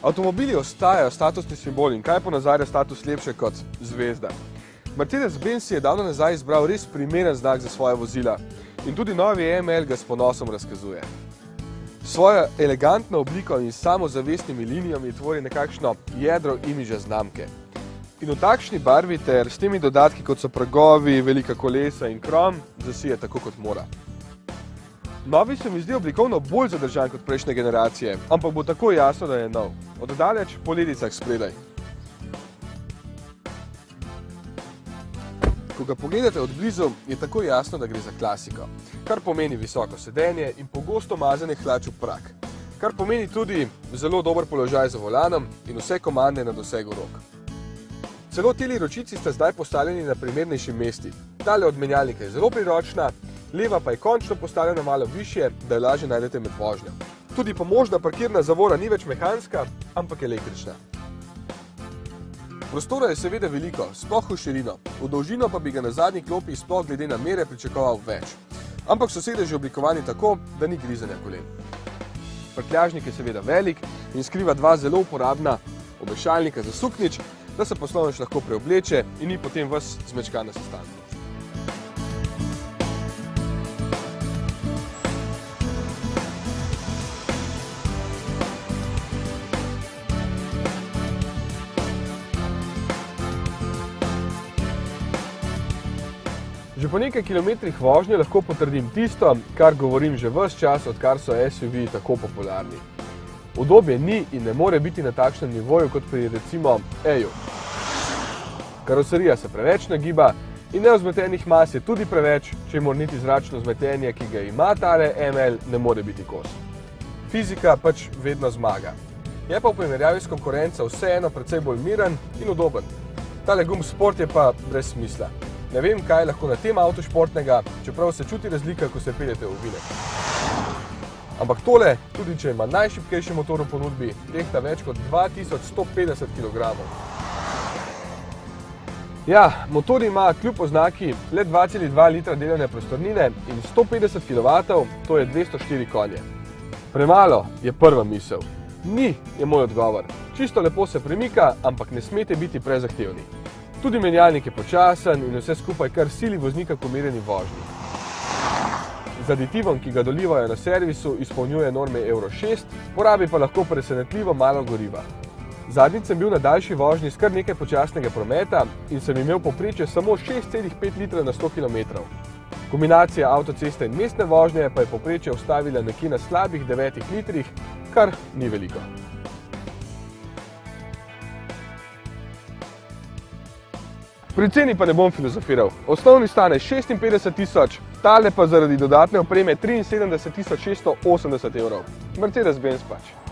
Avtomobili ostajajo statusni simbol in kaj ponazarja status lepše kot zvezda. Mercedes-Benz si je davno nazaj izbral res primeren znak za svoja vozila in tudi novi ML ga s ponosom razkazuje. Svojo elegantno obliko in samozavestnimi linijami tvori nekakšno jedro imidža znamke. In v takšni barvi ter s temi dodatki, kot so pragovi, velika kolesa in krom, zasije tako kot mora. Novi se mi zdi oblikovno bolj zadržan kot prejšnje generacije, ampak bo tako jasno, da je nov. Od daleč po ledicah spredaj. Ko ga pogledate od blizu, je tako jasno, da gre za klasiko, kar pomeni visoko sedenje in pogosto mazanje hlač v prak, kar pomeni tudi zelo dober položaj za volanom in vse komande na dosegu rok. Celo teli ročici sta zdaj postavljeni na primernejši mesti. Tale od menjalnika je zelo priročna, leva pa je končno postavljena malo višje, da jo lažje najdete med vožnjo. Tudi pomožna parkirna zavora ni več mehanska, ampak električna. Prostora je seveda veliko, sploh v širino, v dolžino pa bi ga na zadnji klopi sploh glede na mere pričakoval več. Ampak so sedeži oblikovani tako, da ni grizanja kolen. Prtljažnik je seveda velik in skriva dva zelo uporabna obešalnika za suknjič, da se poslovnež lahko preobleče in ni potem ves zmečkan na sestanku. Že po nekaj kilometrih vožnje lahko potrdim tisto, kar govorim že ves čas, odkar so SUV tako popularni. Udobje ni in ne more biti na takšnem nivoju kot pri recimo E-ju. Karoserija se preveč nagiba in nevzmetenih mas je tudi preveč, če mora niti zračno vzmetenje, ki ga ima tale ML, ne more biti kos. Fizika pač vedno zmaga. Je pa v primerjavi s konkurenco vseeno precej bolj miren in udoben. Tale gumb Sport je pa brez smisla. Ne vem, kaj je lahko na tem avtu športnega, čeprav se čuti razlika, ko se peljete v ovinek. Ampak tole, tudi če ima najšibkejši motor v ponudbi, tehta več kot 2150 kg. Ja, motor ima kljub oznaki le 2,2 litra delovne prostornine in 150 kW, to je 204 konje. Premalo je prva misel. Ni, je moj odgovor. Čisto lepo se premika, ampak ne smete biti prezahtevni. Tudi menjalnik je počasen in vse skupaj kar sili voznika k umirjeni vožnji. Z aditivom, ki ga dolivajo na servisu, izpolnjuje norme Euro 6, porabi pa lahko presenetljivo malo goriva. Zadnjič sem bil na daljši vožnji s kar nekaj počasnega prometa in sem imel povprečje samo 6,5 litra na 100 km. Kombinacija avtoceste in mestne vožnje pa je povprečje ustavila nekje na slabih 9 litrih, kar ni veliko. Pri ceni pa ne bom filozofiral. Osnovni stane 56 tisoč, tale pa zaradi dodatne opreme 73 680 evrov. Mercedes-Benz pač.